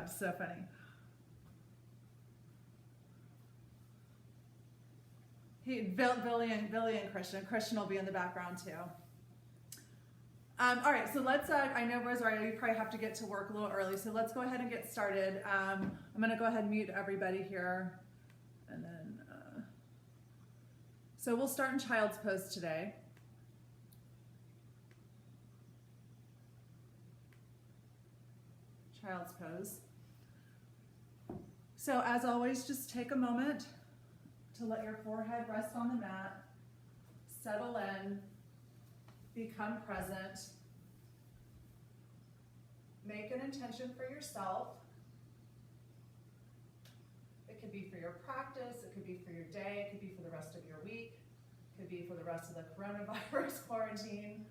job, so funny. Billy and Christian will be in the background too. All right, so let's, I know Rosario, you probably have to get to work a little early, so let's go ahead and get started. I'm gonna go ahead and mute everybody here. And then, so we'll start in child's pose today. Child's pose. So as always, just take a moment to let your forehead rest on the mat, settle in, become present, make an intention for yourself. It could be for your practice, it could be for your day, it could be for the rest of your week, it could be for the rest of the coronavirus quarantine,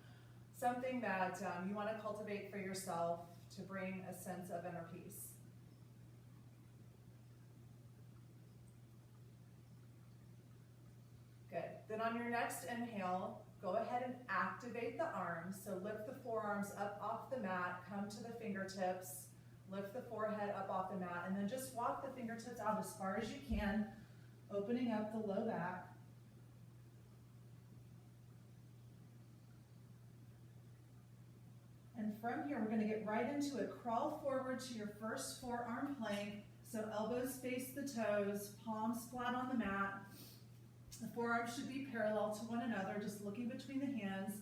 something that you want to cultivate for yourself to bring a sense of inner peace. Good. Then on your next inhale, go ahead and activate the arms. So lift the forearms up off the mat, come to the fingertips, lift the forehead up off the mat, and then just walk the fingertips out as far as you can, opening up the low back. And from here, we're going to get right into it. Crawl forward to your first forearm plank. So elbows face the toes, palms flat on the mat. The forearms should be parallel to one another, just looking between the hands.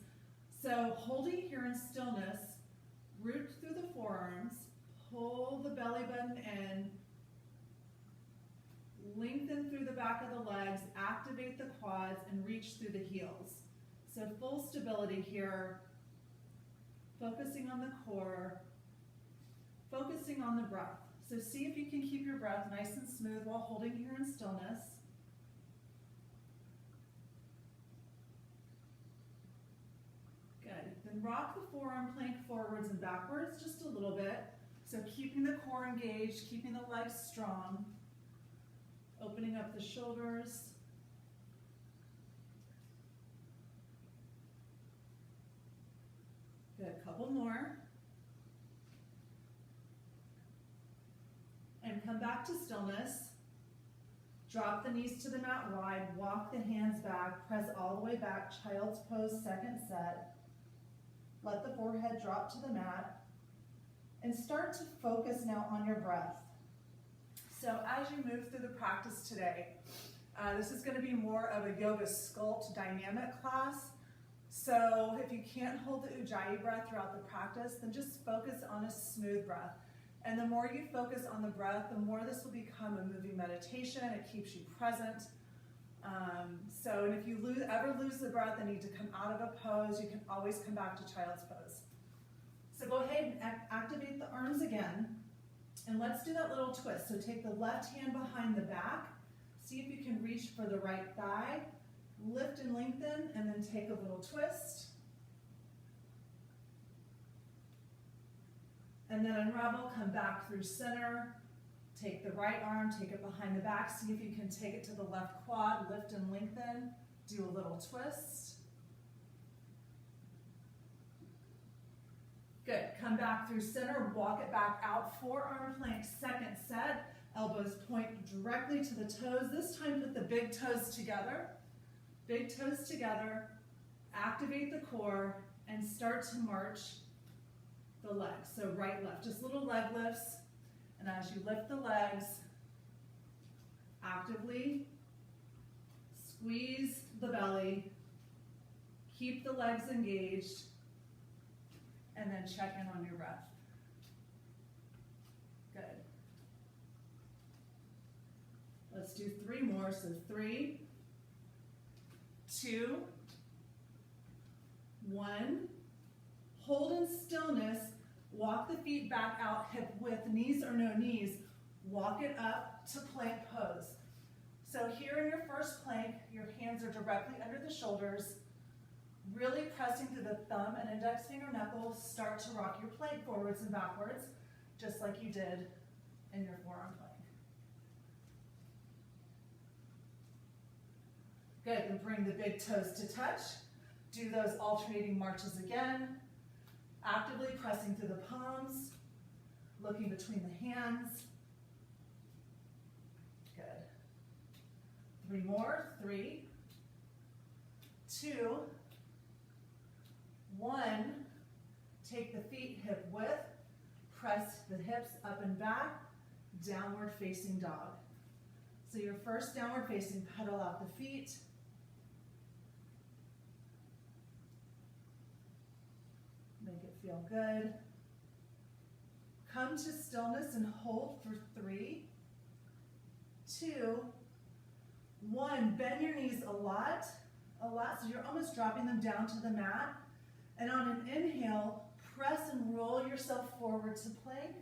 So holding here in stillness, root through the forearms, pull the belly button in, lengthen through the back of the legs, activate the quads, and reach through the heels. So full stability here, focusing on the core, focusing on the breath. So see if you can keep your breath nice and smooth while holding here in stillness. Good. Then rock the forearm plank forwards and backwards just a little bit. So keeping the core engaged, keeping the legs strong, opening up the shoulders. Good, couple more. And come back to stillness. Drop the knees to the mat wide, walk the hands back, press all the way back, child's pose, second set. Let the forehead drop to the mat. And start to focus now on your breath. So as you move through the practice today, this is going to be more of a yoga sculpt dynamic class. So if you can't hold the Ujjayi breath throughout the practice, then just focus on a smooth breath. And the more you focus on the breath, the more this will become a moving meditation. It keeps you present. And if you ever lose the breath and need to come out of a pose, you can always come back to child's pose. So go ahead and activate the arms again. And let's do that little twist. So take the left hand behind the back. See if you can reach for the right thigh. Lift and lengthen, and then take a little twist. And then unravel, come back through center. Take the right arm, take it behind the back. See if you can take it to the left quad. Lift and lengthen. Do a little twist. Good. Come back through center. Walk it back out. Forearm plank, second set. Elbows point directly to the toes. This time put the big toes together. Big toes together. Activate the core and start to march the legs. So right, left. Just little leg lifts. And as you lift the legs, actively squeeze the belly. Keep the legs engaged. And then check in on your breath. Good. Let's do 3 more. So 3, 2, 1. Hold in stillness. Walk the feet back out, hip width, knees or no knees. Walk it up to plank pose. So here in your first plank, your hands are directly under the shoulders. Really pressing through the thumb and index finger knuckles. Start to rock your plank forwards and backwards, just like you did in your forearm plank. Good, and bring the big toes to touch. Do those alternating marches again. Actively pressing through the palms. Looking between the hands. Good. 3 more. 3, 2, 1. Take the feet hip width. Press the hips up and back. Downward facing dog. So your first downward facing, pedal out the feet. Make it feel good. Come to stillness and hold for 3, 2, 1. Bend your knees a lot, so you're almost dropping them down to the mat. And on an inhale, press and roll yourself forward to plank.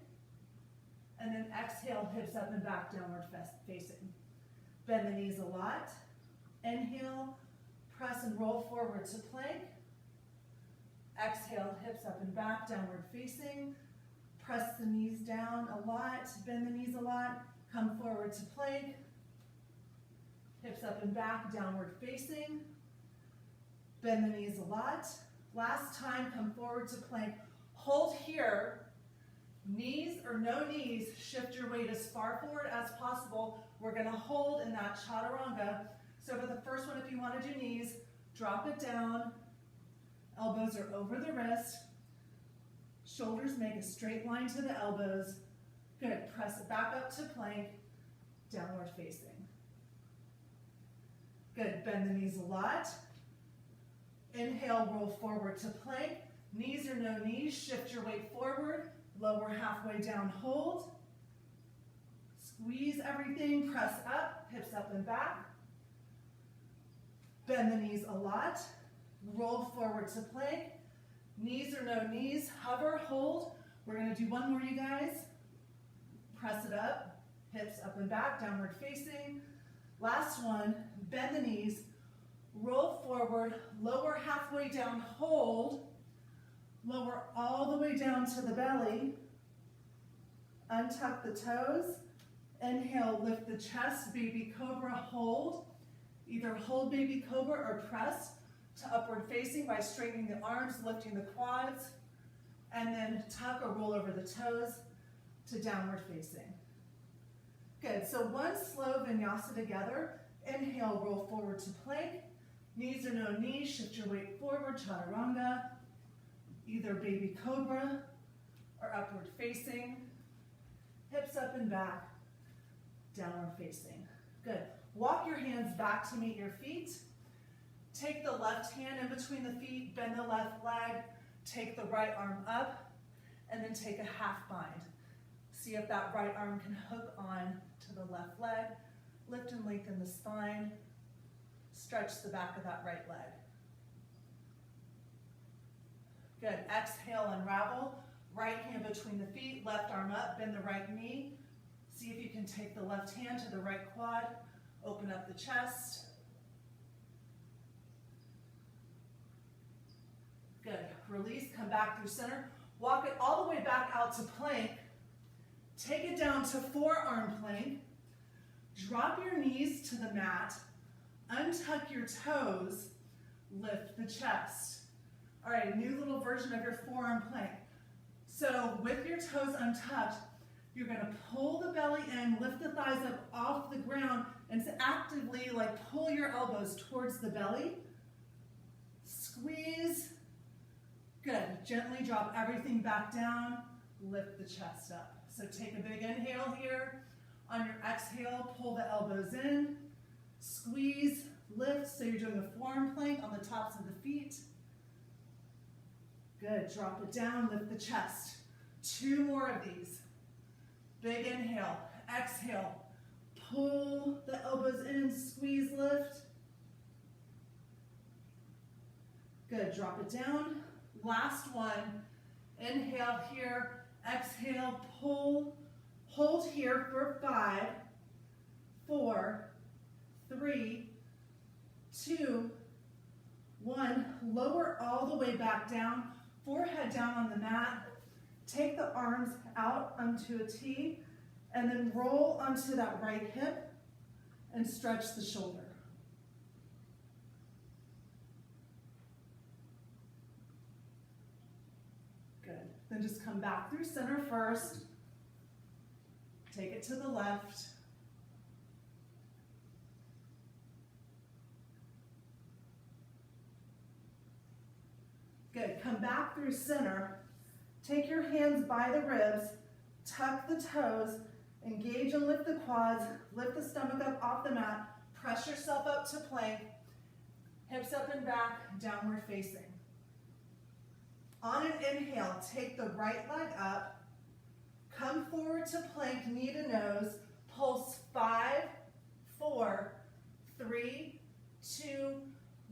And then exhale, hips up and back, downward facing. Bend the knees a lot. Inhale, press and roll forward to plank. Exhale, hips up and back, downward facing. Press the knees down a lot, bend the knees a lot. Come forward to plank. Hips up and back, downward facing. Bend the knees a lot. Last time, come forward to plank. Hold here. Knees or no knees, shift your weight as far forward as possible. We're going to hold in that chaturanga. So for the first one, if you want to do knees, drop it down. Elbows are over the wrist. Shoulders make a straight line to the elbows. Good. Press it back up to plank. Downward facing. Good. Bend the knees a lot. Inhale, roll forward to plank. Knees or no knees, shift your weight forward. Lower halfway down, hold. Squeeze everything, press up, hips up and back. Bend the knees a lot. Roll forward to plank. Knees or no knees, hover, hold. We're going to do one more, you guys. Press it up, hips up and back, downward facing. Last one, bend the knees, roll forward, lower halfway down, hold. Lower all the way down to the belly. Untuck the toes. Inhale, lift the chest, baby cobra, hold. Either hold baby cobra or press to upward facing by straightening the arms, lifting the quads, and then tuck or roll over the toes to downward facing. Good, so one slow vinyasa together. Inhale, roll forward to plank. Knees or no knees, shift your weight forward, chaturanga. Either baby cobra or upward facing. Hips up and back, downward facing. Good. Walk your hands back to meet your feet. Take the left hand in between the feet, bend the left leg, take the right arm up, and then take a half bind. See if that right arm can hook on to the left leg. Lift and lengthen the spine. Stretch the back of that right leg. Good. Exhale, unravel. Right hand between the feet, left arm up, bend the right knee. See if you can take the left hand to the right quad. Open up the chest. Good. Release, come back through center. Walk it all the way back out to plank. Take it down to forearm plank. Drop your knees to the mat. Untuck your toes. Lift the chest. All right, new little version of your forearm plank. So with your toes untucked, you're going to pull the belly in, lift the thighs up off the ground, and to actively pull your elbows towards the belly. Squeeze. Good. Gently drop everything back down. Lift the chest up. So take a big inhale here. On your exhale, pull the elbows in. Squeeze, lift. So you're doing a forearm plank on the tops of the feet. Good. Drop it down. Lift the chest. 2 more of these. Big inhale. Exhale. Pull the elbows in. Squeeze, lift. Good. Drop it down. Last one. Inhale here. Exhale. Pull. Hold here for 5, 4, 3, 2, 1. Lower all the way back down. Forehead down on the mat. Take the arms out onto a T and then roll onto that right hip and stretch the shoulder. Good. Then just come back through center first. Take it to the left. Good, come back through center. Take your hands by the ribs, tuck the toes, engage and lift the quads, lift the stomach up off the mat, press yourself up to plank, hips up and back, downward facing. On an inhale, take the right leg up, come forward to plank, knee to nose, pulse 5, 4, 3, 2,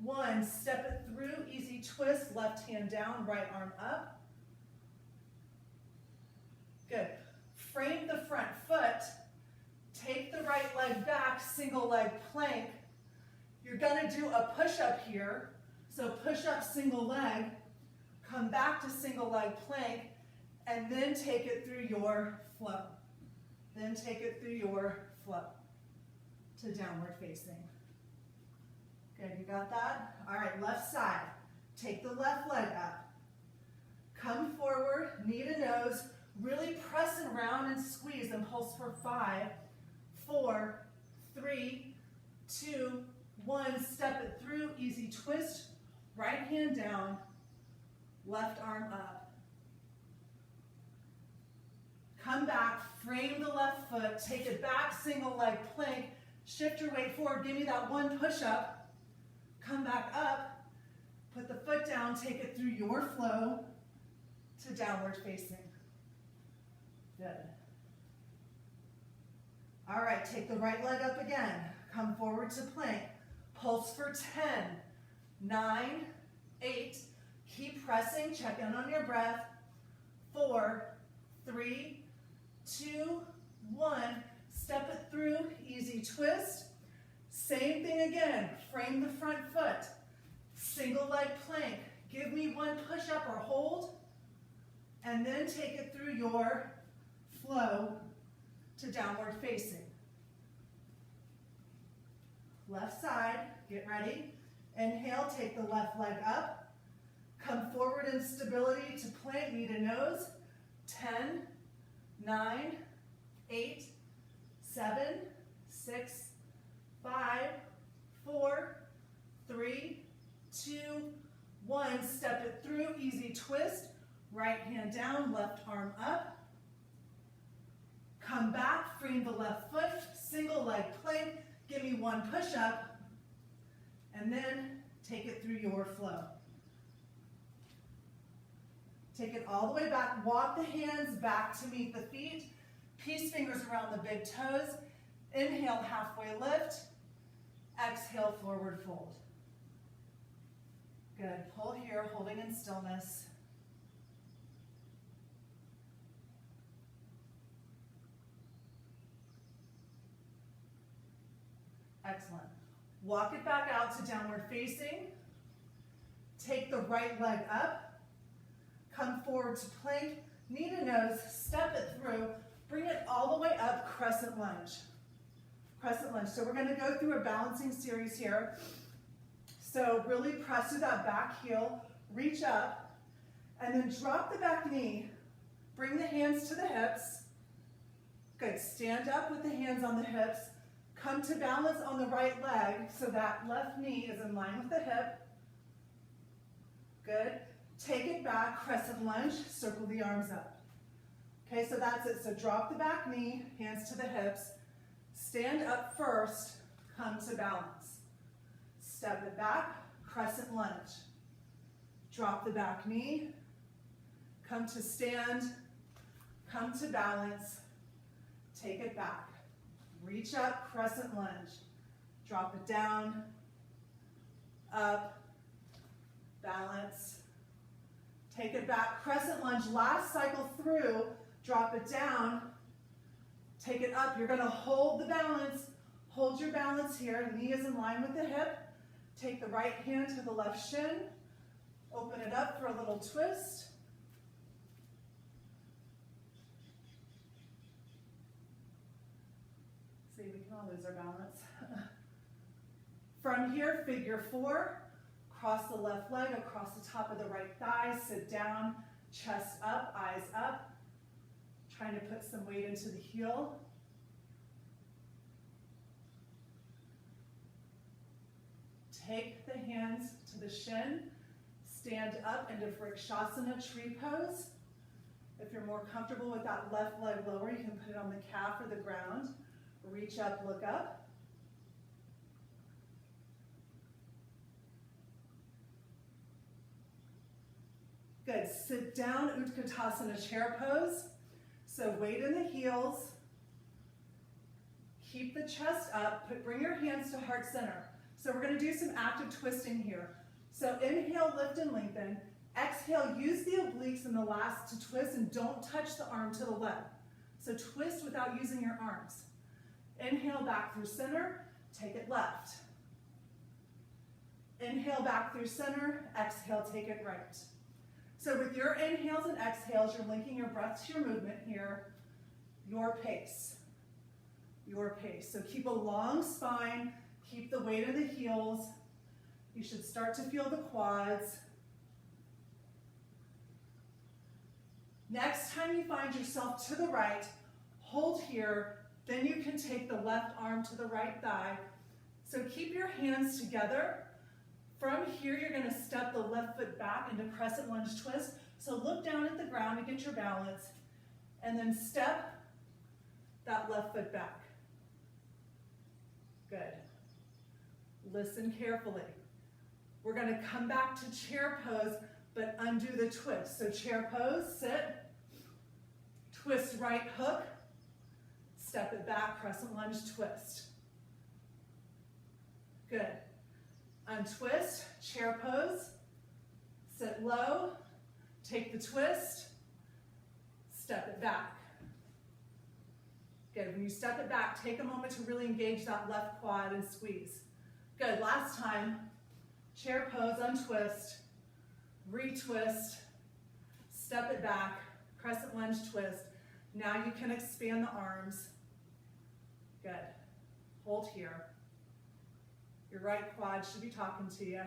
1. Step it through, easy twist, left hand down, right arm up. Good. Frame the front foot, take the right leg back, single leg plank. You're gonna do a push-up here. So push-up, single leg, come back to single leg plank, and then take it through your flow. Then take it through your flow to downward facing. Good, you got that? All right, left side. Take the left leg up. Come forward, knee to nose, really press and round and squeeze and pulse for 5, 4, 3, 2, 1. Step it through, easy twist, right hand down, left arm up. Come back, frame the left foot, take it back, single leg plank, shift your weight forward, give me that one push up, come back up, put the foot down, take it through your flow to downward facing. Good. All right, take the right leg up again, come forward to plank, pulse for 10, 9, 8, keep pressing, check in on your breath, 4, 3, 2, 1, step it through, easy twist. Same thing again, frame the front foot, single leg plank, give me one push up or hold, and then take it through your flow to downward facing. Left side, get ready. Inhale, take the left leg up, come forward in stability to plank, knee to nose, 10, 9, 8, 7, 6, 5, 4, 3, 2, 1. Step it through, easy twist. Right hand down, left arm up. Come back, frame the left foot, single leg plank. Give me one push up, and then take it through your flow. Take it all the way back. Walk the hands back to meet the feet. Peace fingers around the big toes. Inhale, halfway lift. Exhale, forward fold. Good. Pull here, holding in stillness. Excellent. Walk it back out to downward facing. Take the right leg up. Come forward to plank. Knee to nose, step it through. Bring it all the way up, crescent lunge. Crescent lunge. So we're going to go through a balancing series here. So really press through that back heel, reach up, and then drop the back knee. Bring the hands to the hips. Good. Stand up with the hands on the hips. Come to balance on the right leg so that left knee is in line with the hip. Good. Take it back, crescent lunge, circle the arms up. Okay, so that's it. So drop the back knee, hands to the hips. Stand up first, come to balance. Step it back, crescent lunge. Drop the back knee, come to stand, come to balance, take it back. Reach up, crescent lunge. Drop it down, up, balance. Take it back, crescent lunge. Last cycle through, drop it down, take it up. You're gonna hold the balance. Hold your balance here. Knee is in line with the hip. Take the right hand to the left shin. Open it up for a little twist. See, we can all lose our balance. From here, figure 4. Cross the left leg across the top of the right thigh. Sit down, chest up, eyes up. Trying to put some weight into the heel. Take the hands to the shin, stand up into Vrikshasana tree pose. If you're more comfortable with that left leg lower, you can put it on the calf or the ground. Reach up, look up. Good, sit down, Utkatasana chair pose. So weight in the heels. Keep the chest up, bring your hands to heart center. So we're gonna do some active twisting here. So inhale, lift and lengthen. Exhale, use the obliques and the lats to twist and don't touch the arm to the left. So twist without using your arms. Inhale back through center, take it left. Inhale back through center, exhale, take it right. So with your inhales and exhales, you're linking your breath to your movement here, your pace. Your pace. So keep a long spine, keep the weight of the heels. You should start to feel the quads. Next time you find yourself to the right, hold here, then you can take the left arm to the right thigh. So keep your hands together. From here, you're gonna step the left foot back into crescent lunge twist. So look down at the ground to get your balance, and then step that left foot back. Good. Listen carefully. We're gonna come back to chair pose, but undo the twist. So chair pose, sit, twist right hook, step it back, crescent lunge twist. Good. Untwist, chair pose, sit low, take the twist, step it back. Good, when you step it back, take a moment to really engage that left quad and squeeze. Good, last time, chair pose, untwist, retwist, step it back, crescent lunge twist. Now you can expand the arms. Good, hold here. Your right quad should be talking to you.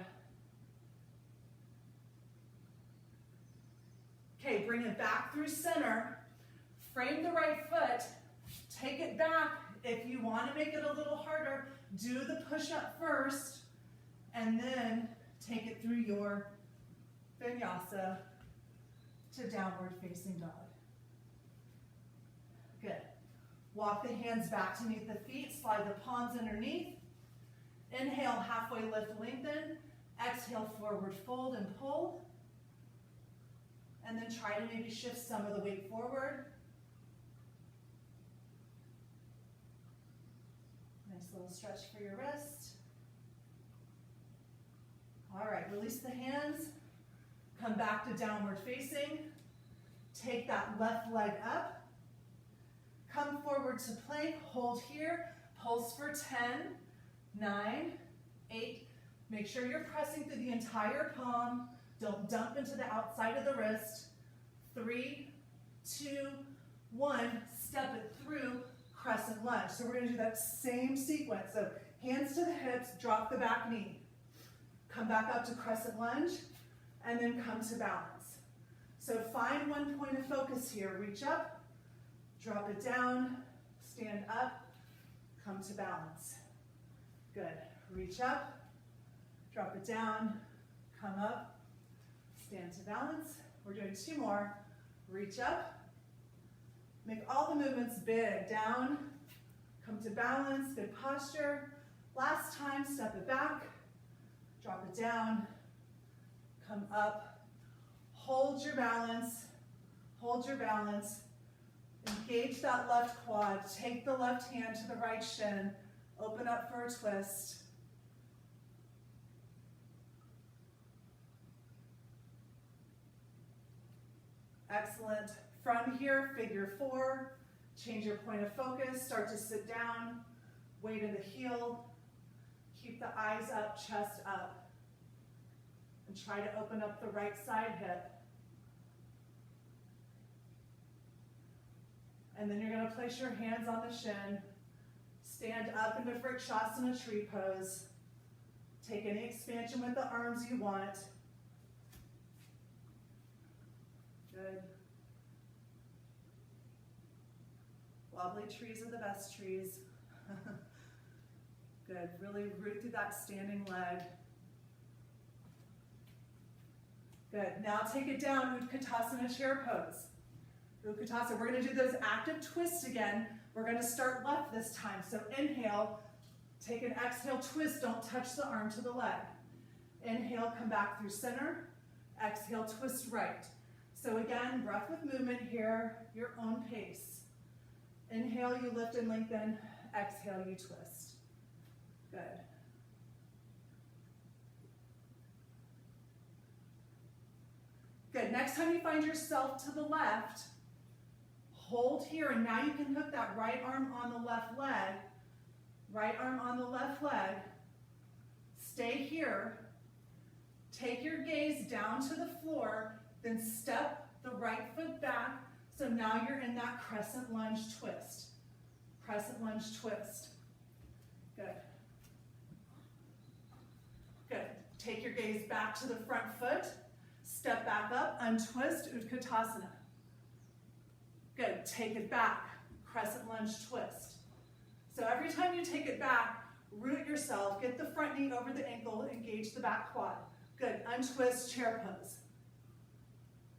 Okay, bring it back through center. Frame the right foot. Take it back. If you want to make it a little harder, do the push-up first, and then take it through your vinyasa to downward facing dog. Good. Walk the hands back to meet the feet. Slide the palms underneath. Inhale, halfway lift, lengthen. Exhale, forward fold and pull. And then try to maybe shift some of the weight forward. Nice little stretch for your wrist. All right, release the hands. Come back to downward facing. Take that left leg up. Come forward to plank, hold here. Pulse for 10, 9, 8. Make sure you're pressing through the entire palm. Don't dump into the outside of the wrist. 3, 2, 1. Step it through, crescent lunge. So we're going to do that same sequence. So hands to the hips, drop the back knee. Come back up to crescent lunge, and then come to balance. So find one point of focus here. Reach up, drop it down, stand up, come to balance. Good. Reach up, drop it down, come up, stand to balance. We're doing 2 more. Reach up, make all the movements big. Down, come to balance, good posture. Last time, step it back, drop it down, come up. Hold your balance, hold your balance. Engage that left quad. Take the left hand to the right shin. Open up for a twist. Excellent. From here, figure 4. Change your point of focus. Start to sit down. Weight in the heel. Keep the eyes up, chest up. And try to open up the right side hip. And then you're going to place your hands on the shin. Stand up into Vrikshasana tree pose. Take any expansion with the arms you want. Good. Wobbly trees are the best trees. Good. Really root through that standing leg. Good. Now take it down, Utkatasana chair pose. Utkatasana, we're going to do those active twists again. We're going to start left this time. So inhale, take an exhale, twist, don't touch the arm to the leg. Inhale, come back through center. Exhale, twist right. So again, breath with movement here, your own pace. Inhale, you lift and lengthen. Exhale, you twist. Good. Good. Next time you find yourself to the left, hold here, and now you can hook that right arm on the left leg. Right arm on the left leg. Stay here. Take your gaze down to the floor, then step the right foot back. So now you're in that crescent lunge twist. Crescent lunge twist. Good. Good. Take your gaze back to the front foot. Step back up, untwist, Utkatasana. Good. Take it back. Crescent lunge twist. So every time you take it back, root yourself, get the front knee over the ankle, engage the back quad. Good. Untwist, chair pose.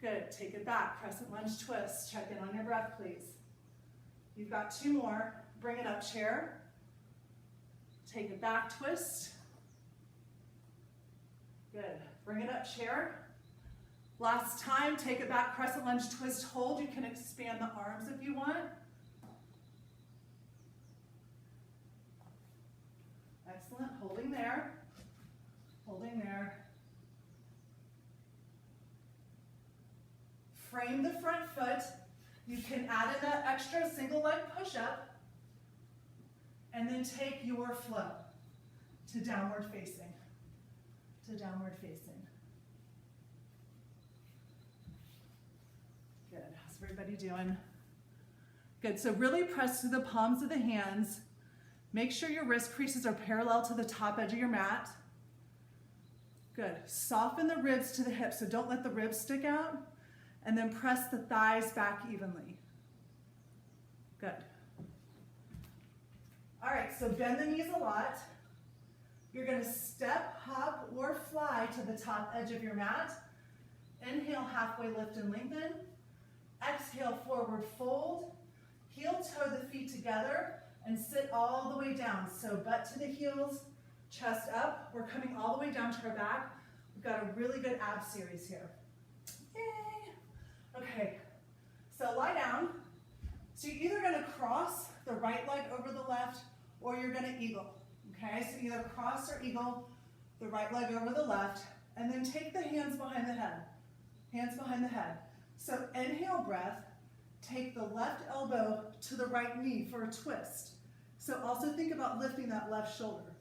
Good. Take it back. Crescent lunge twist. Check in on your breath, please. You've got 2 more. Bring it up, chair. Take it back, twist. Good. Bring it up, chair. Last time, take it back, crescent lunge twist, hold. You can expand the arms if you want. Excellent. Holding there. Holding there. Frame the front foot. You can add in that extra single leg push-up, and then take your flow to downward facing. To downward facing. Good. How's everybody doing? Good. So really press through the palms of the hands. Make sure your wrist creases are parallel to the top edge of your mat. Good. Soften the ribs to the hips, so don't let the ribs stick out. And then press the thighs back evenly. Good. All right, so bend the knees a lot. You're going to step, hop, or fly to the top edge of your mat. Inhale, halfway lift and lengthen. Exhale, forward fold. Heel toe the feet together and sit all the way down. So butt to the heels, chest up. We're coming all the way down to our back. We've got a really good ab series here. Yay! Okay, so lie down. So you're either going to cross the right leg over the left, or you're going to eagle. Okay, so either cross or eagle the right leg over the left, and then take the hands behind the head. Hands behind the head. So inhale breath, take the left elbow to the right knee for a twist. So also think about lifting that left shoulder.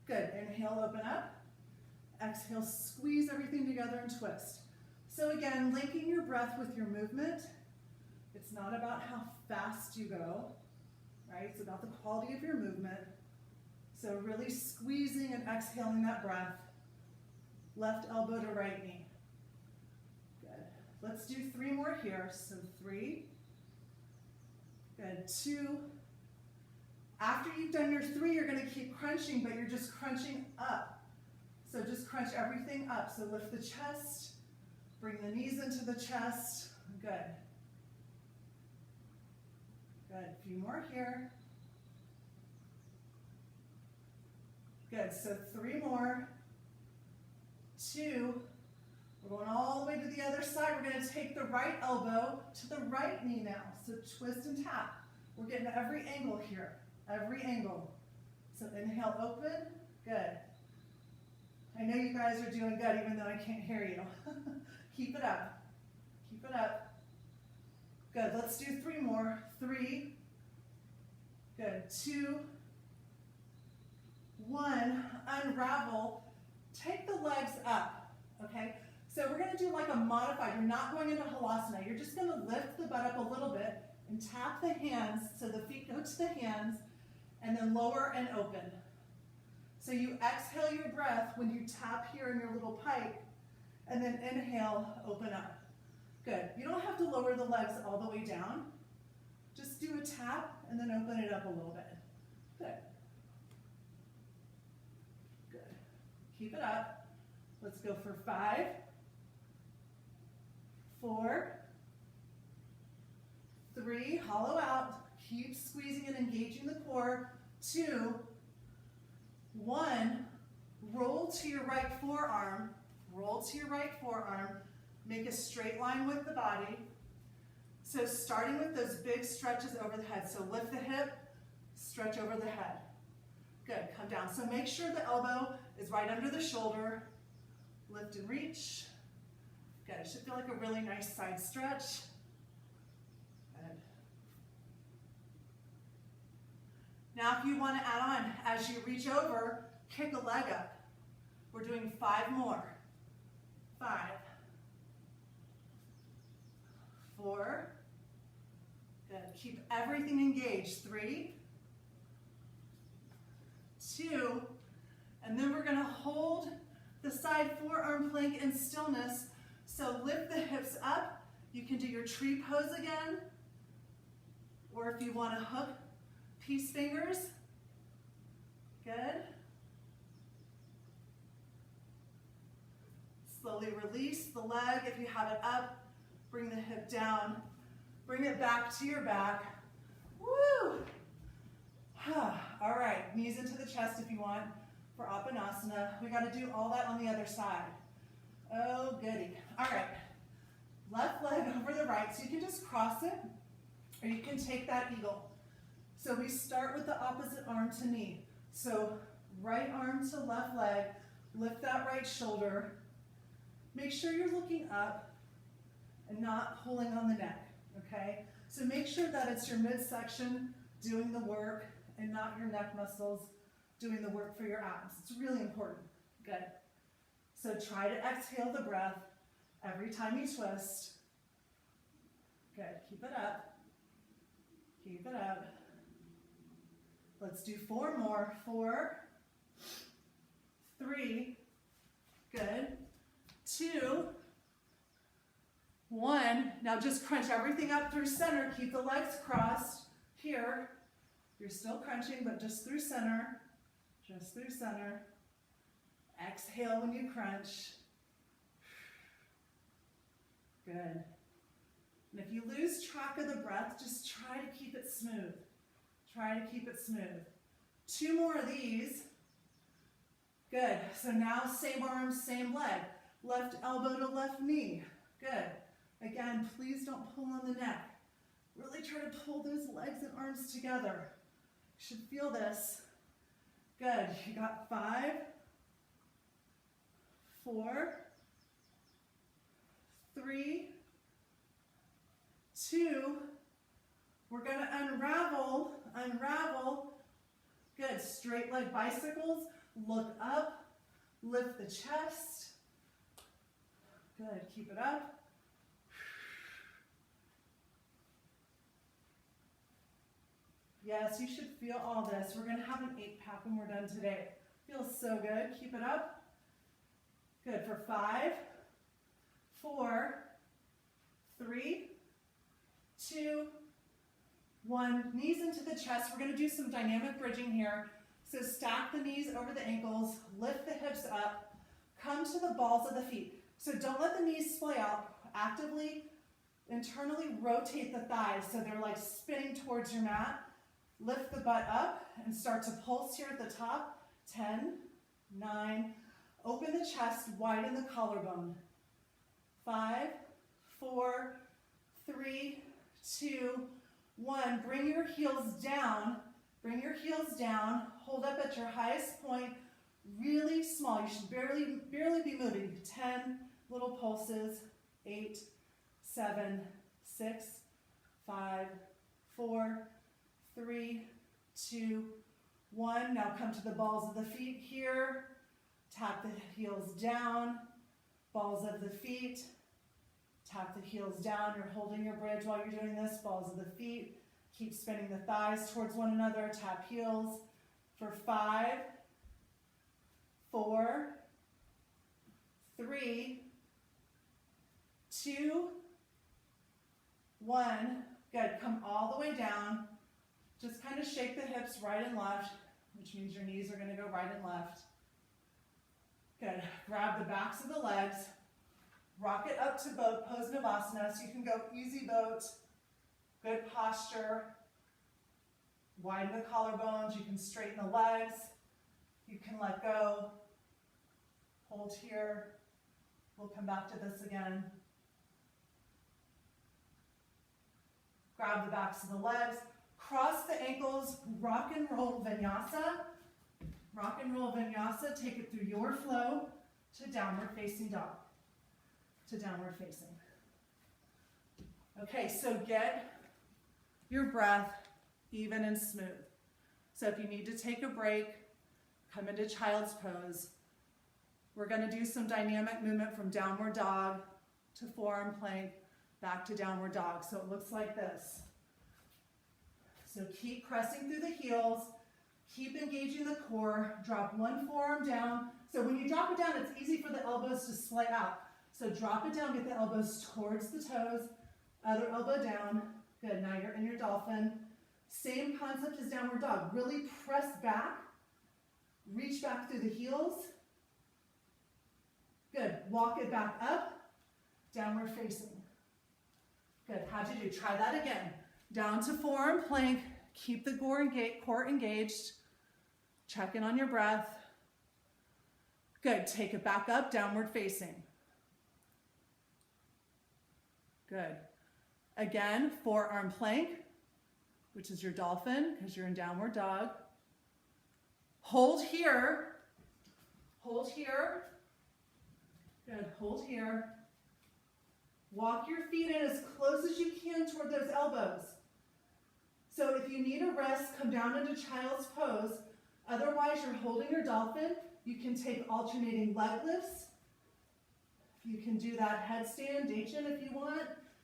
Good, inhale, open up. Exhale, squeeze everything together and twist. So again, linking your breath with your movement. It's not about how fast you go, right? It's about the quality of your movement. So really squeezing and exhaling that breath. Left elbow to right knee. Good. Let's do 3 more here. So 3. Good. 2. After you've done your 3, you're going to keep crunching, but you're just crunching up. So just crunch everything up. So lift the chest. Bring the knees into the chest. Good. Good. A few more here. Good. So 3 more. 2. We're going all the way to the other side. We're going to take the right elbow to the right knee now. So twist and tap. We're getting every angle here. Every angle. So inhale, open. Good. I know you guys are doing good even though I can't hear you. Keep it up. Keep it up. Good. Let's do 3 more. 3. Good. 2. 1. Unravel. Take the legs up. Okay? So we're going to do like a modified. You're not going into halasana. You're just going to lift the butt up a little bit and tap the hands so the feet go to the hands, and then lower and open. So you exhale your breath when you tap here in your little pike, and then inhale, open up. Good. You don't have to lower the legs all the way down. Just do a tap and then open it up a little bit. Good. Good. Keep it up. Let's go for 5, 4, 3, hollow out, keep squeezing and engaging the core, 2, 1, roll to your right forearm, make a straight line with the body. So starting with those big stretches over the head, so lift the hip, stretch over the head. Good, come down. So make sure the elbow is right under the shoulder, lift and reach. Good, it should feel like a really nice side stretch. Good. Now if you want to add on, as you reach over, kick a leg up. We're doing 5 more. 5, 4, good, keep everything engaged, 3, 2, and then we're going to hold the side forearm plank in stillness. So lift the hips up. You can do your tree pose again, or if you want to hook peace fingers, good. Slowly release the leg. If you have it up, bring the hip down. Bring it back to your back. Woo! All right, knees into the chest if you want for Apanasana. We got to do all that on the other side. Oh, goody. All right, left leg over the right. So you can just cross it, or you can take that eagle. So we start with the opposite arm to knee. So right arm to left leg, lift that right shoulder. Make sure you're looking up and not pulling on the neck, okay? So make sure that it's your midsection doing the work and not your neck muscles doing the work for your abs. It's really important. Good. So try to exhale the breath every time you twist. Good. Keep it up. Keep it up. Let's do 4 more. 4, 3, good. 2, 1. Now just crunch everything up through center. Keep the legs crossed. Here, you're still crunching, but just through center. Just through center. Exhale when you crunch. Good. And if you lose track of the breath, just try to keep it smooth. Try to keep it smooth. 2 more of these. Good. So now same arm, same leg. Left elbow to left knee. Good. Again, please don't pull on the neck. Really try to pull those legs and arms together. You should feel this. Good. You got 5, 4, 3, 2. We're going to unravel. Good. Straight leg bicycles. Look up. Lift the chest. Good. Keep it up. Yes, you should feel all this. We're going to have an 8-pack when we're done today. Feels so good. Keep it up. Good. For 5, 4, 3, 2, 1. Knees into the chest. We're going to do some dynamic bridging here. So stack the knees over the ankles. Lift the hips up. Come to the balls of the feet. So don't let the knees splay out. Actively, internally rotate the thighs so they're like spinning towards your mat. Lift the butt up and start to pulse here at the top. 10, 9, open the chest, widen the collarbone. 5, 4, 3, 2, 1. Bring your heels down. Bring your heels down. Hold up at your highest point. Really small. You should barely be moving. 10 little pulses. 8, 7, 6, 5, 4, 3, 2, 1. Now come to the balls of the feet here. Tap the heels down. Balls of the feet. Tap the heels down. You're holding your bridge while you're doing this. Balls of the feet. Keep spinning the thighs towards one another. Tap heels for 5, 4, 3, 2, 1. Good. Come all the way down. Just kind of shake the hips right and left, which means your knees are going to go right and left. Good. Grab the backs of the legs. Rock it up to boat pose Navasana, so you can go easy boat, good posture. Widen the collarbones, you can straighten the legs, you can let go, hold here. We'll come back to this again. Grab the backs of the legs, cross the ankles, rock and roll vinyasa. Rock and roll vinyasa, take it through your flow to downward facing dog, to downward facing. Okay, so get your breath even and smooth. So if you need to take a break, come into child's pose. We're going to do some dynamic movement from downward dog to forearm plank, back to downward dog. So it looks like this. So keep pressing through the heels, keep engaging the core, drop one forearm down. So when you drop it down, it's easy for the elbows to splay out. So drop it down, get the elbows towards the toes, other elbow down. Good, now you're in your dolphin. Same concept as downward dog. Really press back, reach back through the heels. Good, walk it back up, downward facing. Good, how'd you do? Try that again. Down to forearm plank, keep the core engaged. Check in on your breath. Good, take it back up, downward facing. Good. Again, forearm plank, which is your dolphin, because you're in downward dog. Hold here. Hold here. Good, hold here. Walk your feet in as close as you can toward those elbows. So if you need a rest, come down into child's pose. Otherwise, you're holding your dolphin. You can take alternating leg lifts. You can do that headstand, Daichin if you want.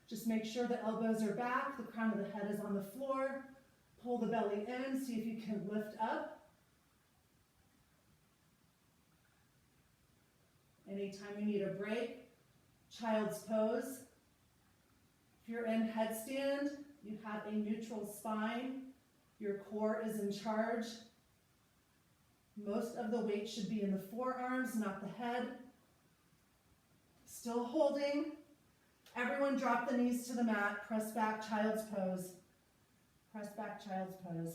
Just make sure the elbows are back, the crown of the head is on the floor. Pull the belly in, see if you can lift up. Anytime you need a break, child's pose. If you're in headstand, you have a neutral spine. Your core is in charge. Most of the weight should be in the forearms, not the head. Still holding. Everyone drop the knees to the mat. Press back, child's pose. Press back, child's pose.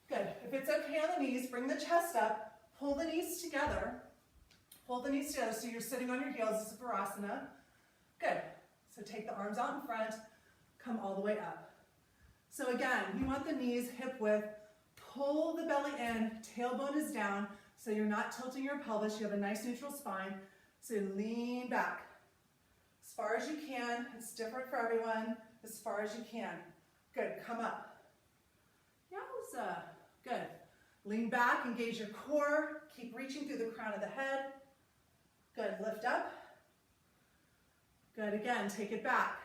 Good. If it's okay on the knees, bring the chest up. Pull the knees together. Pull the knees together so you're sitting on your heels. This is Virasana. Good. So take the arms out in front. Come all the way up. So again, we want the knees hip width. Pull the belly in. Tailbone is down. So you're not tilting your pelvis. You have a nice neutral spine. So lean back. As far as you can. It's different for everyone. As far as you can. Good. Come up. Yowza. Good. Lean back. Engage your core. Keep reaching through the crown of the head. Good. Lift up. Good. Again. Take it back.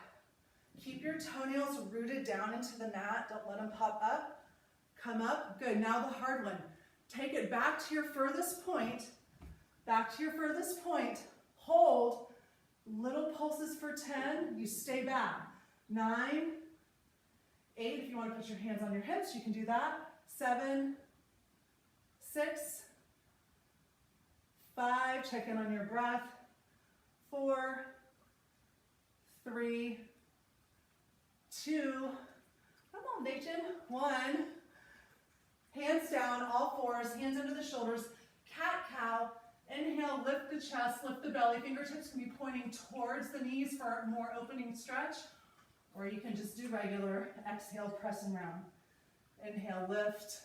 Keep your toenails rooted down into the mat. Don't let them pop up. Come up. Good. Now the hard one. Take it back to your furthest point. Back to your furthest point. Hold. Little pulses for 10. You stay back. 9, 8. If you want to put your hands on your hips, you can do that. 7, 6, 5. Check in on your breath. 4, 3, 2. Come on, Daichin. 1. Hands down, all fours, hands under the shoulders. Cat-cow. Inhale, lift the chest, lift the belly. Fingertips can be pointing towards the knees for a more opening stretch. Or you can just do regular. Exhale, press and round. Inhale, lift.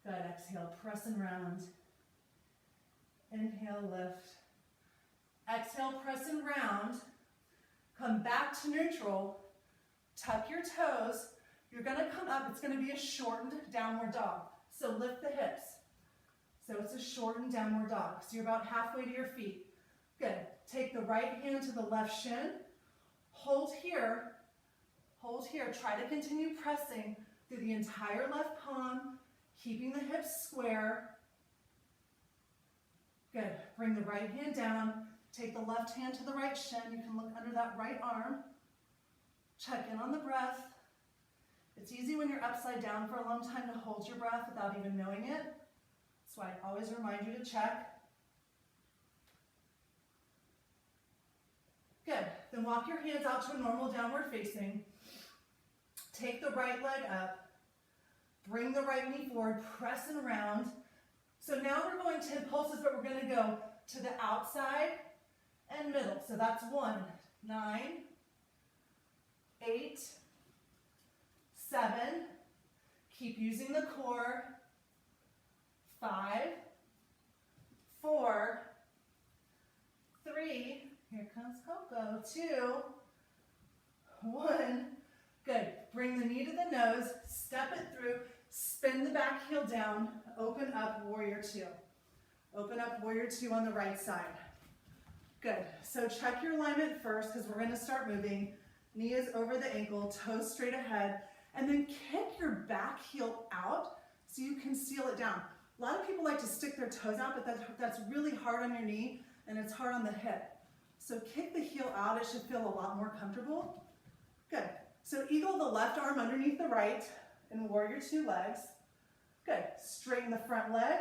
Good. Exhale, press and round. Inhale, lift. Exhale, press and round. Come back to neutral. Tuck your toes. You're going to come up. It's going to be a shortened downward dog. So lift the hips. So it's a shortened downward dog. So you're about halfway to your feet. Good. Take the right hand to the left shin. Hold here. Hold here. Try to continue pressing through the entire left palm, keeping the hips square. Good. Bring the right hand down. Take the left hand to the right shin. You can look under that right arm. Check in on the breath. It's easy when you're upside down for a long time to hold your breath without even knowing it. That's why I always remind you to check. Then walk your hands out to a normal downward facing. Take the right leg up. Bring the right knee forward, press and round. So now we're going 10 pulses, but we're going to go to the outside and middle. So that's 1, 9, 8, 7. Keep using the core. 5, 4, 3, here comes Coco, 2, 1. Good. Bring the knee to the nose, step it through, spin the back heel down, open up warrior 2. Open up warrior 2 on the right side. Good. So check your alignment first because we're going to start moving. Knee is over the ankle, toes straight ahead, and then kick your back heel out so you can seal it down. A lot of people like to stick their toes out, but that's really hard on your knee and it's hard on the hip. So kick the heel out, it should feel a lot more comfortable. Good. So eagle the left arm underneath the right and warrior 2 legs. Good. Straighten the front leg,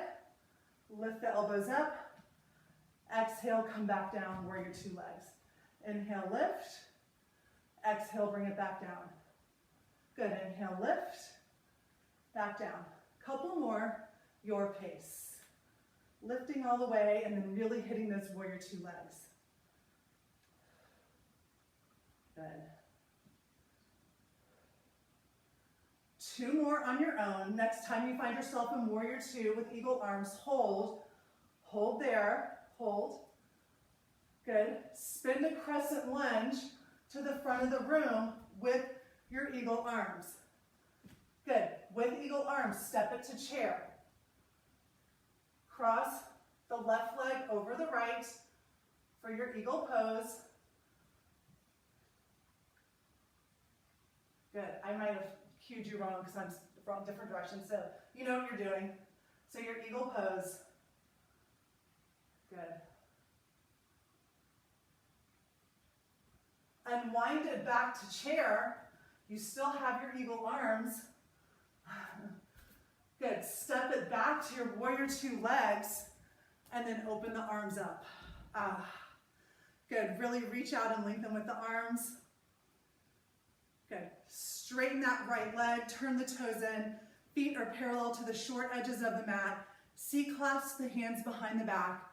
lift the elbows up. Exhale, come back down, warrior 2 legs. Inhale, lift. Exhale, bring it back down. Good. Inhale, lift. Back down. Couple more, your pace. Lifting all the way and then really hitting those warrior 2 legs. Good. 2 more on your own. Next time you find yourself in warrior 2 with eagle arms, hold. Hold there. Hold. Good. Spin to crescent lunge to the front of the room with your eagle arms. Good. With eagle arms, step it to chair. Cross the left leg over the right for your eagle pose. Good. I might have cued you wrong because I'm from different directions, so you know what you're doing. So your eagle pose. Good. Unwind it back to chair. You still have your eagle arms. Good. Step it back to your warrior 2 legs and then open the arms up. Good. Really reach out and lengthen with the arms. Good. Straighten that right leg, turn the toes in. Feet are parallel to the short edges of the mat. C-clasp the hands behind the back.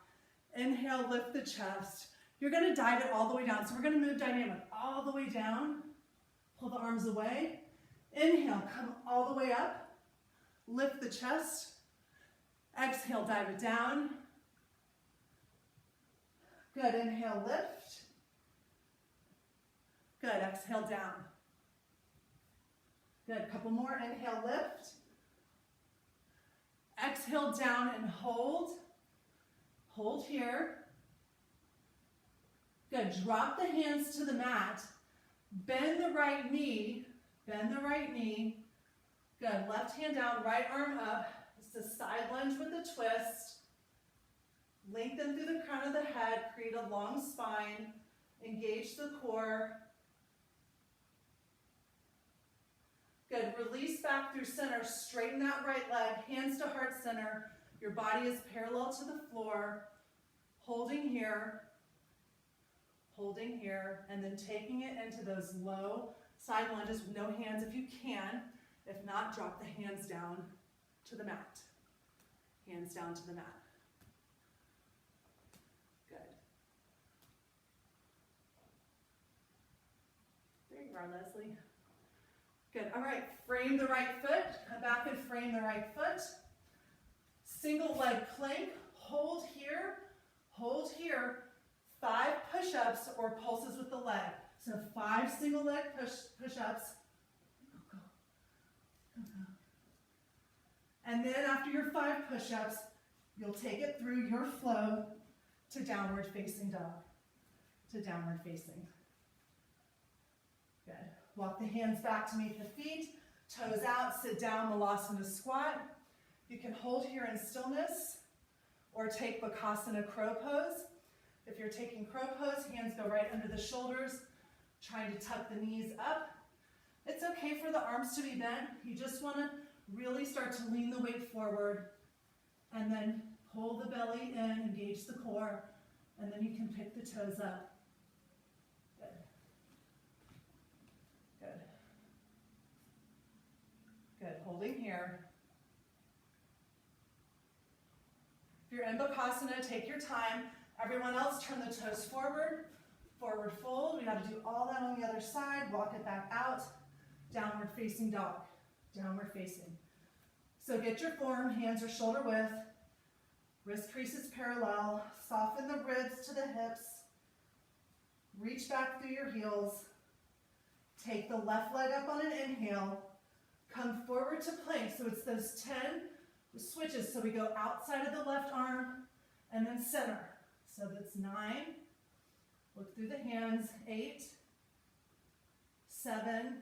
Inhale, lift the chest. You're going to dive it all the way down. So we're going to move dynamic all the way down. Pull the arms away. Inhale, come all the way up. Lift the chest. Exhale, dive it down. Good. Inhale, lift. Good. Exhale, down. Good. Couple more. Inhale, lift. Exhale, down and hold. Hold here. Good. Drop the hands to the mat. Bend the right knee. Bend the right knee. Good. Left hand down, right arm up. It's a side lunge with a twist. Lengthen through the crown of the head. Create a long spine. Engage the core. Good. Release back through center. Straighten that right leg. Hands to heart center. Your body is parallel to the floor. Holding here. Holding here. And then taking it into those low side lunges with no hands if you can. If not, drop the hands down to the mat. Hands down to the mat. Good. There you are, Leslie. Good. All right. Frame the right foot. Come back and frame the right foot. Single leg plank. Hold here. Hold here. 5 push-ups or pulses with the leg. So 5 single leg push-ups. And then after your 5 push-ups, you'll take it through your flow to downward facing dog. To downward facing. Good. Walk the hands back to meet the feet. Toes out, sit down, Malasana squat. You can hold here in stillness or take Bakasana crow pose. If you're taking crow pose, hands go right under the shoulders, trying to tuck the knees up. It's okay for the arms to be bent. You just want to really start to lean the weight forward and then pull the belly in, engage the core, and then you can pick the toes up. Good. Good, holding here. If you're in Bakasana, take your time. Everyone else, turn the toes forward, forward fold. We got to do all that on the other side. Walk it back out. Downward facing dog, downward facing. So get your form, hands are shoulder width, wrist creases parallel, soften the ribs to the hips, reach back through your heels, take the left leg up on an inhale, come forward to plank, so it's those 10 switches, so we go outside of the left arm and then center. So that's 9, look through the hands, 8, 7,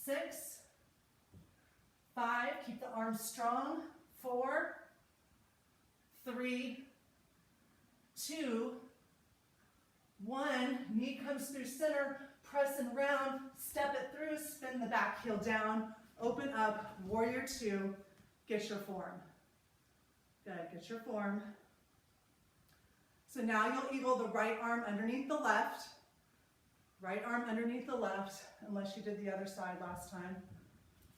6, 5, keep the arms strong, 4, 3, 2, 1, knee comes through center, press and round, step it through, spin the back heel down, open up, warrior 2, get your form. Good, get your form. So now you'll eagle the right arm underneath the left, right arm underneath the left, unless you did the other side last time.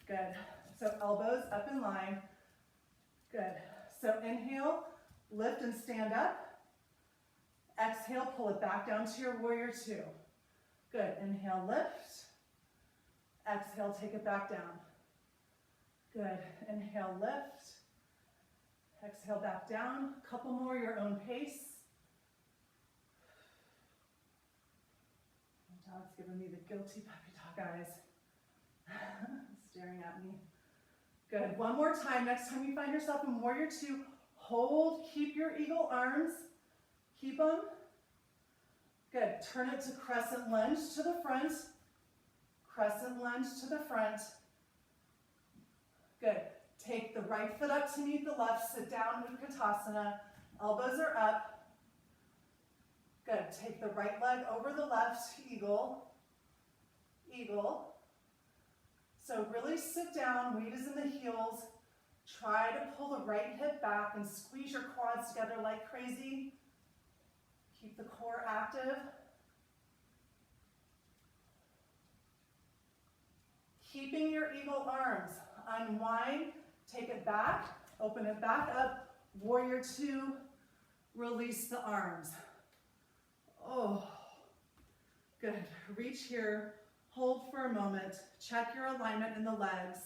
Good. So elbows up in line. Good. So inhale, lift and stand up. Exhale, pull it back down to your warrior 2. Good. Inhale, lift. Exhale, take it back down. Good. Inhale, lift. Exhale, back down. A couple more, your own pace. Dog's giving me the guilty puppy dog eyes. Staring at me. Good. One more time. Next time you find yourself in warrior 2, hold, keep your eagle arms. Keep them. Good. Turn it to crescent lunge to the front. Crescent lunge to the front. Good. Take the right foot up to meet the left. Sit down with Utkatasana. Elbows are up. Good. Take the right leg over the left. Eagle. Eagle. So really sit down. Weight is in the heels. Try to pull the right hip back and squeeze your quads together like crazy. Keep the core active. Keeping your eagle arms. Unwind. Take it back. Open it back up. Warrior 2. Release the arms. Oh, good. Reach here. Hold for a moment. Check your alignment in the legs.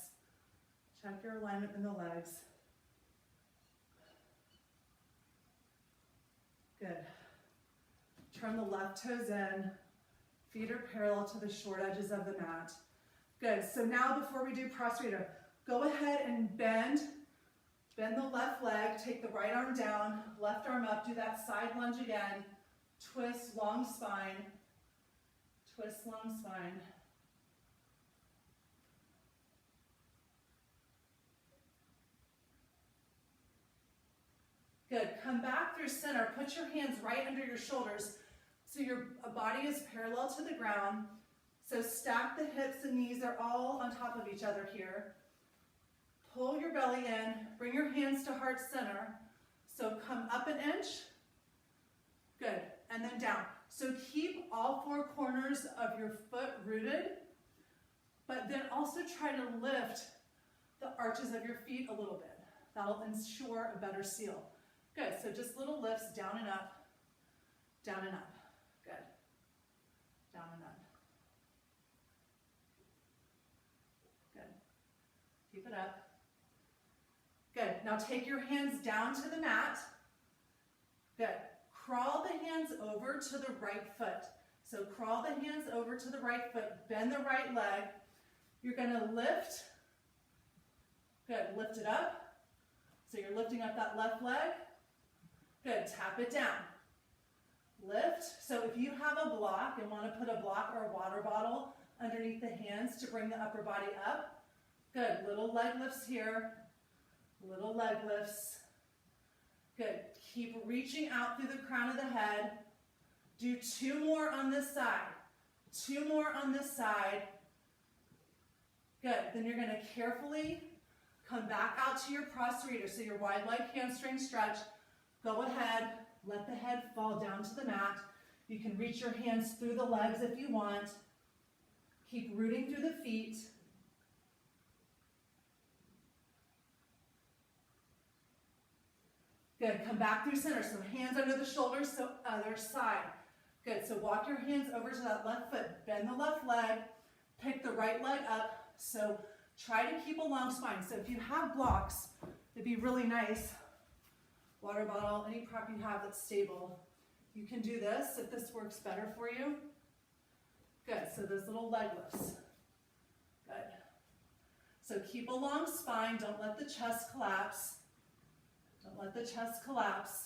Check your alignment in the legs. Good. Turn the left toes in. Feet are parallel to the short edges of the mat. Good. So now before we do prostrator, go ahead and bend. Bend the left leg. Take the right arm down. Left arm up. Do that side lunge again. Twist, long spine. Twist, long spine. Good. Come back through center. Put your hands right under your shoulders so your body is parallel to the ground. So stack the hips and knees are all on top of each other here. Pull your belly in. Bring your hands to heart center. So come up an inch. Good. And then down. So keep all 4 corners of your foot rooted, but then also try to lift the arches of your feet a little bit. That'll ensure a better seal. Good. So just little lifts down and up, down and up. Good. Down and up. Good. Keep it up. Good. Now take your hands down to the mat. Good. Crawl the hands over to the right foot. So crawl the hands over to the right foot. Bend the right leg. You're going to lift. Good. Lift it up. So you're lifting up that left leg. Good. Tap it down. Lift. So if you have a block and want to put a block or a water bottle underneath the hands to bring the upper body up. Good. Little leg lifts here. Little leg lifts. Good. Keep reaching out through the crown of the head. Do 2 more on this side. 2 more on this side. Good. Then you're going to carefully come back out to your prostrator. So your wide leg hamstring stretch. Go ahead. Let the head fall down to the mat. You can reach your hands through the legs if you want. Keep rooting through the feet. Good, come back through center. So hands under the shoulders, so other side. Good, so walk your hands over to that left foot. Bend the left leg, pick the right leg up. So try to keep a long spine. So if you have blocks, it'd be really nice. Water bottle, any prop you have that's stable. You can do this if this works better for you. Good, so those little leg lifts. Good. So keep a long spine, don't let the chest collapse. Don't let the chest collapse.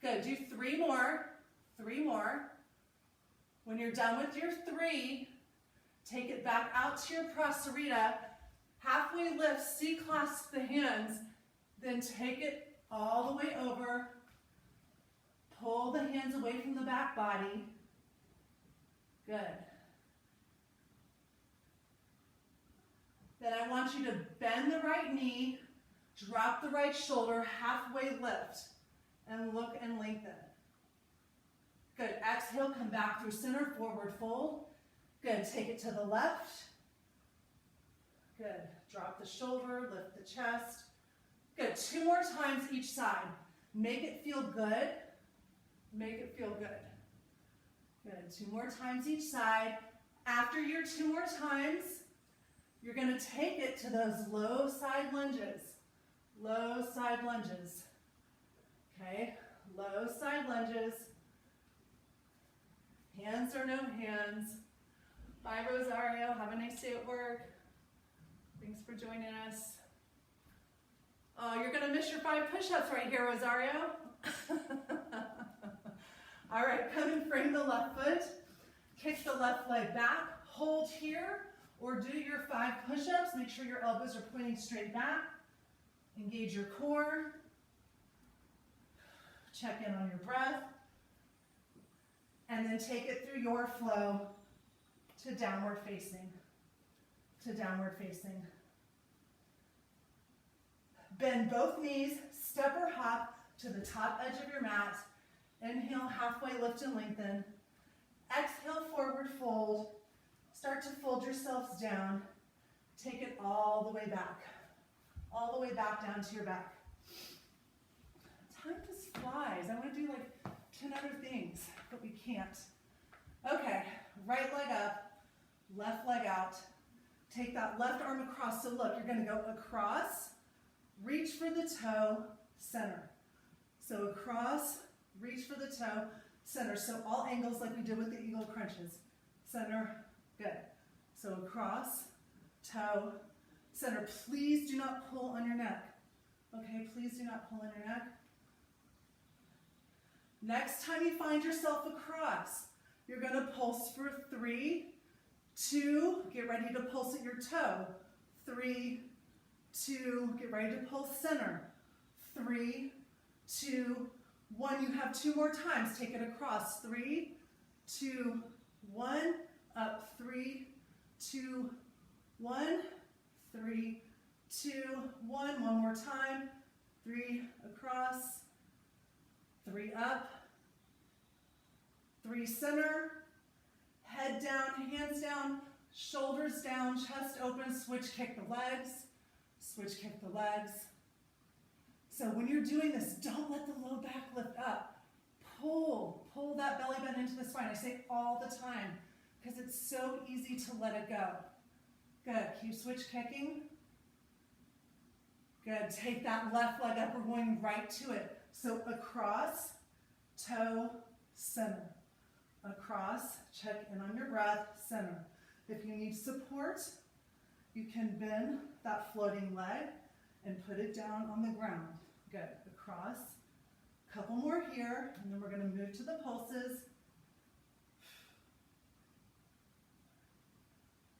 Good, do 3 more. 3 more. When you're done with your 3, take it back out to your prasarita. Halfway lift, C-clasp the hands, then take it all the way over. Pull the hands away from the back body. Good. Then I want you to bend the right knee, drop the right shoulder, halfway lift, and look and lengthen. Good, exhale, come back through center, forward fold. Good, take it to the left. Good, drop the shoulder, lift the chest. Good, 2 more times each side. Make it feel good. Make it feel good. Good, 2 more times each side. After your 2 more times, you're going to take it to those low side lunges. Low side lunges. Okay, low side lunges. Hands or no hands. Bye, Rosario. Have a nice day at work. Thanks for joining us. Oh, you're going to miss your 5 push-ups right here, Rosario. All right, come and frame the left foot. Kick the left leg back. Hold here or do your 5 push-ups. Make sure your elbows are pointing straight back. Engage your core. Check in on your breath. And then take it through your flow to downward facing. To downward facing. Bend both knees, step or hop to the top edge of your mat. Inhale, halfway lift and lengthen. Exhale, forward fold. Start to fold yourselves down. Take it all the way back. All the way back down to your back. Time just flies. I want to do like 10 other things, but we can't. Okay, right leg up, left leg out. Take that left arm across. So look, you're going to go across, reach for the toe, center. So across, reach for the toe, center. So all angles like we did with the eagle crunches. Center, good. So across, toe, center. Please do not pull on your neck. Okay, please do not pull on your neck. Next time you find yourself across, you're going to pulse for 3, 2, get ready to pulse at your toe. 3, 2, get ready to pulse center. 3, 2, 1. You have 2 more times. Take it across. 3, 2, 1. Up. 3, 2, 1. 3, 2, 1. One more time. 3 across. 3 up. 3 center. Head down, hands down, shoulders down, chest open. Switch kick the legs. Switch kick the legs. So when you're doing this, don't let the low back lift up. Pull that belly button into the spine. I say all the time because it's so easy to let it go. Good, keep switch kicking. Good, take that left leg up. We're going right to it. So across, toe, center. Across, check in on your breath, center. If you need support, you can bend that floating leg and put it down on the ground. Good, across. Couple more here, and then we're going to move to the pulses.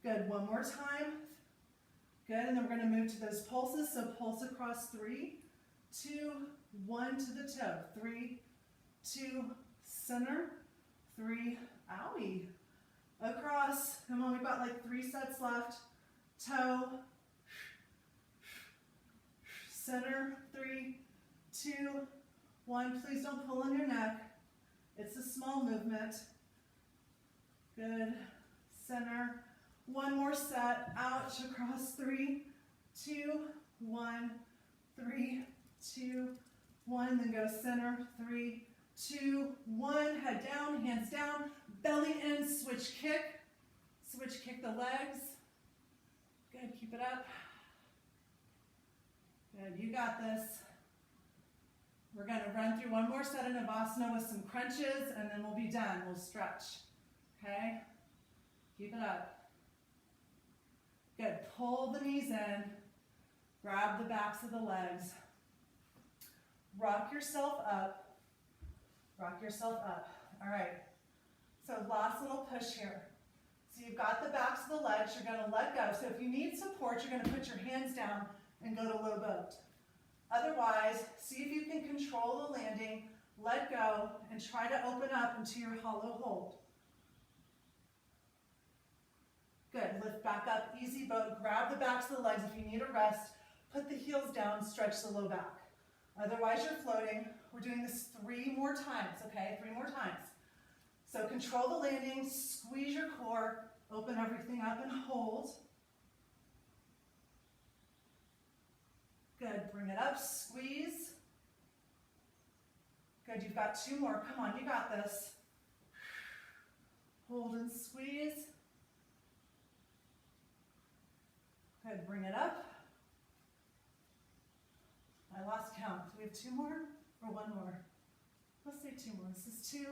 Good, one more time. Good, and then we're going to move to those pulses. So pulse across 3, 2, 1 to the toe. 3, 2, center. 3, owie. Across, come on, we've got like 3 sets left. Toe. Center. 3, 2, 1. Please don't pull on your neck. It's a small movement. Good. Center. 1 more set. Ouch. Across. 3, 2, 1. 3, 2, 1, then go center, 3, 2, 1, head down, hands down, belly in, switch kick the legs. Good, keep it up. Good, you got this. We're gonna run through one more set of Navasana with some crunches, and then we'll be done. We'll stretch, okay? Keep it up. Good, pull the knees in, grab the backs of the legs. Rock yourself up, All right, so last little push here. So you've got the backs of the legs, you're gonna let go. So if you need support, you're gonna put your hands down and go to low boat. Otherwise, see if you can control the landing, let go, and try to open up into your hollow hold. Good, lift back up, easy boat, grab the backs of the legs if you need a rest, put the heels down, stretch the low back. Otherwise you're floating. We're doing this 3 more times, okay? 3 more times. So control the landing, squeeze your core, open everything up and hold. Good, bring it up, squeeze. Good, you've got 2 more, come on, you got this. Hold and squeeze. Good, bring it up. I lost count. Do we have 2 more or 1 more? Let's say 2 more. This is 2.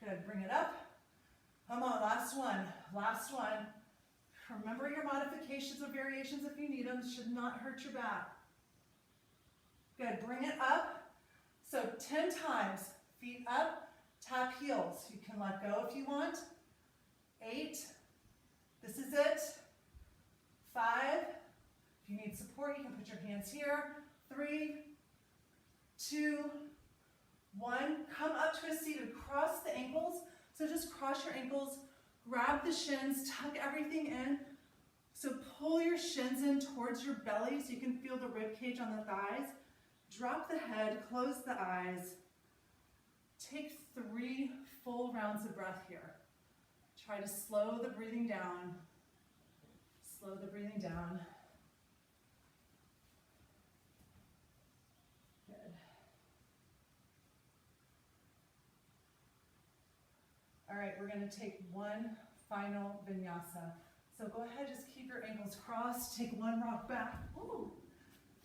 Good, bring it up. Come on, last one. Remember your modifications or variations if you need them. Should not hurt your back. Good, bring it up. So 10 times, feet up, tap heels. You can let go if you want. 8, this is it. 5, if you need support, you can put your hands here. 3, 2, 1. Come up to a seated, cross the ankles. So just cross your ankles, grab the shins, tuck everything in. So pull your shins in towards your belly so you can feel the rib cage on the thighs. Drop the head, close the eyes. Take 3 full rounds of breath here. Try to slow the breathing down. Slow the breathing down. Good. All right, we're going to take one final vinyasa. So go ahead, just keep your ankles crossed. Take 1 rock back. Ooh.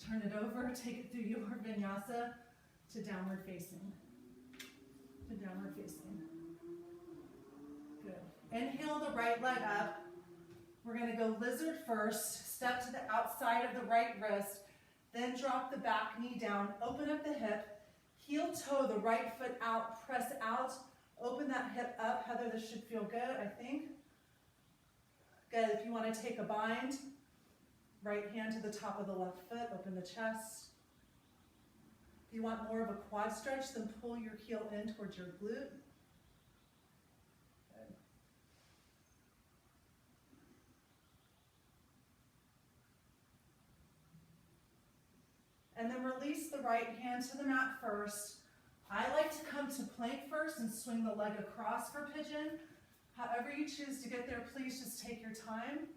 Turn it over, take it through your vinyasa to downward facing. Good. Inhale the right leg up. We're going to go lizard first, step to the outside of the right wrist, then drop the back knee down, open up the hip, heel toe the right foot out, press out, open that hip up. Heather, this should feel good, I think. Good, if you want to take a bind, right hand to the top of the left foot, open the chest. If you want more of a quad stretch, then pull your heel in towards your glute. Good. And then release the right hand to the mat first. I like to come to plank first and swing the leg across for pigeon. However you choose to get there, please just take your time.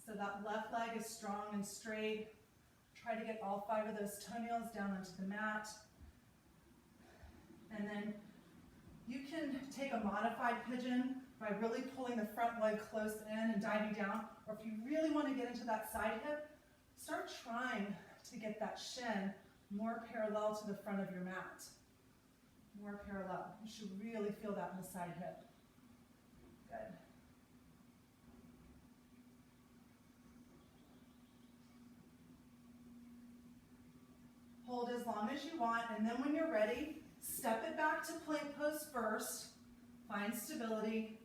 So that left leg is strong and straight. Try to get all 5 of those toenails down onto the mat. And then you can take a modified pigeon by really pulling the front leg close in and diving down. Or if you really want to get into that side hip, start trying to get that shin more parallel to the front of your mat. More parallel. You should really feel that in the side hip. Good. Hold as long as you want, and then when you're ready, step it back to plank pose first. Find stability.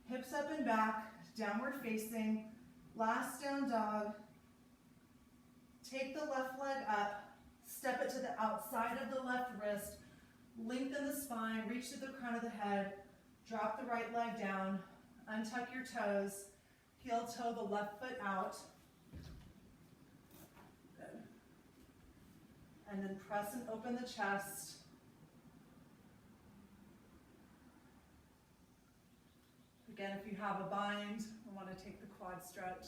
Hips up and back, downward facing. Last down dog. Take the left leg up, step it to the outside of the left wrist. Lengthen the spine, reach to the crown of the head. Drop the right leg down. Untuck your toes. Heel toe the left foot out. Good. And then press and open the chest. Again, if you have a bind, I want to take the quad stretch.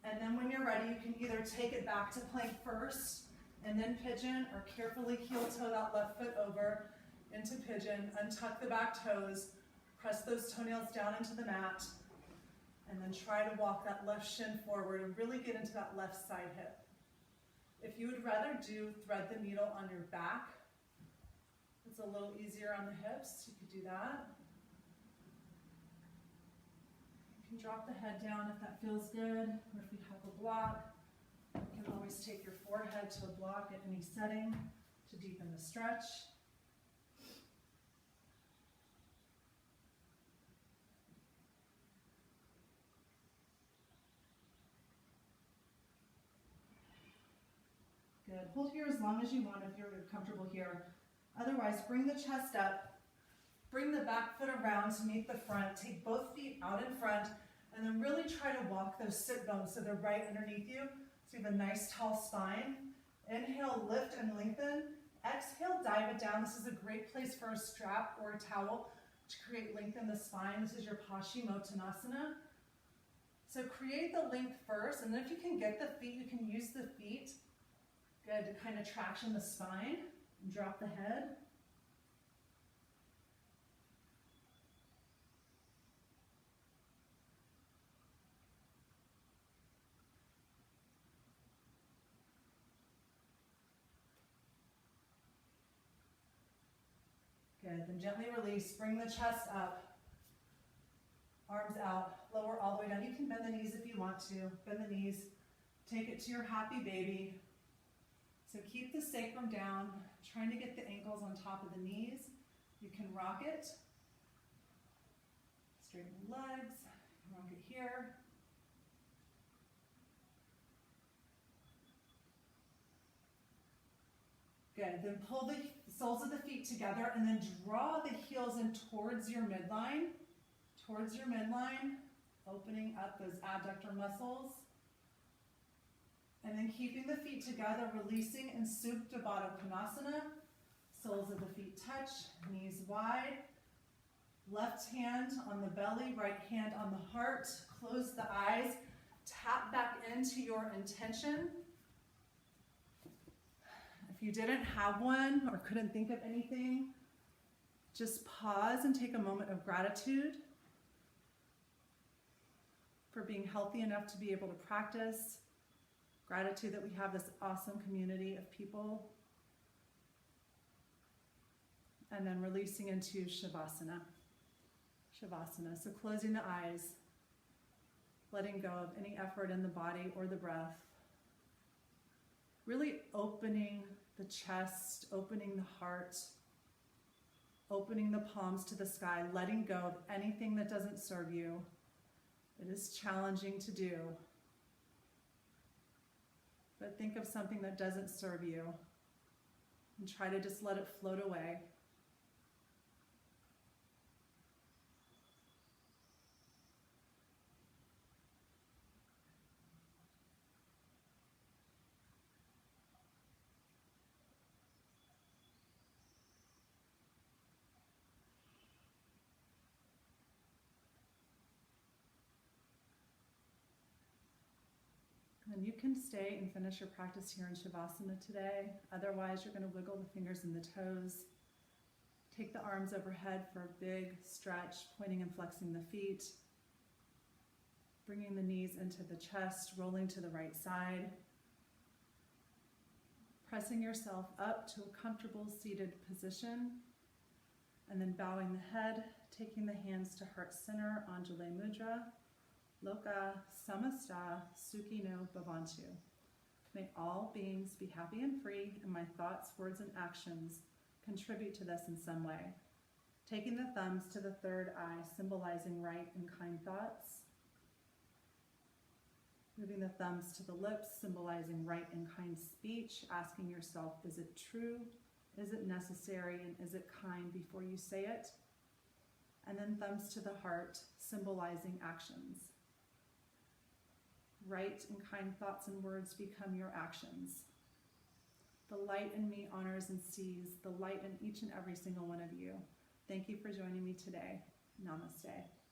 And then when you're ready, you can either take it back to plank first and then pigeon, or carefully heel toe that left foot over into pigeon, untuck the back toes, press those toenails down into the mat, and then try to walk that left shin forward and really get into that left side hip. If you would rather thread the needle on your back, it's a little easier on the hips, you could do that. You can drop the head down if that feels good, or if you have a block, you can always take your forehead to a block at any setting to deepen the stretch. Good. Hold here as long as you want if you're comfortable here. Otherwise, bring the chest up, bring the back foot around to meet the front, take both feet out in front, and then really try to walk those sit bones so they're right underneath you. So you have a nice tall spine. Inhale, lift and lengthen. Exhale, dive it down. This is a great place for a strap or a towel to lengthen the spine. This is your Paschimottanasana. So create the length first, and then if you can get the feet, you can use the feet, good, to kind of traction the spine and drop the head. Good, then gently release, bring the chest up, arms out, lower all the way down. You can bend the knees if you want to, bend the knees, take it to your happy baby. So keep the sacrum down, trying to get the ankles on top of the knees. You can rock it, straighten the legs, rock it here. Good, then pull the soles of the feet together and then draw the heels in towards your midline, opening up those adductor muscles. And then keeping the feet together, releasing in Scuplt Konasana. Soles of the feet touch, knees wide. Left hand on the belly, right hand on the heart. Close the eyes, tap back into your intention. If you didn't have one or couldn't think of anything, just pause and take a moment of gratitude for being healthy enough to be able to practice. Gratitude that we have this awesome community of people. And then releasing into Shavasana. So closing the eyes, letting go of any effort in the body or the breath. Really opening the chest, opening the heart, opening the palms to the sky, letting go of anything that doesn't serve you. It is challenging to do. But think of something that doesn't serve you and try to just let it float away. And you can stay and finish your practice here in Shavasana today. Otherwise, you're going to wiggle the fingers and the toes. Take the arms overhead for a big stretch, pointing and flexing the feet. Bringing the knees into the chest, rolling to the right side. Pressing yourself up to a comfortable seated position. And then bowing the head, taking the hands to heart center, Anjali Mudra. Loka Samasta Sukhino Bhavantu. May all beings be happy and free, and my thoughts, words, and actions contribute to this in some way. Taking the thumbs to the third eye, symbolizing right and kind thoughts. Moving the thumbs to the lips, symbolizing right and kind speech, asking yourself, is it true? Is it necessary? And is it kind before you say it? And then thumbs to the heart, symbolizing actions. Right and kind thoughts and words become your actions. The light in me honors and sees the light in each and every single one of you. Thank you for joining me today. Namaste.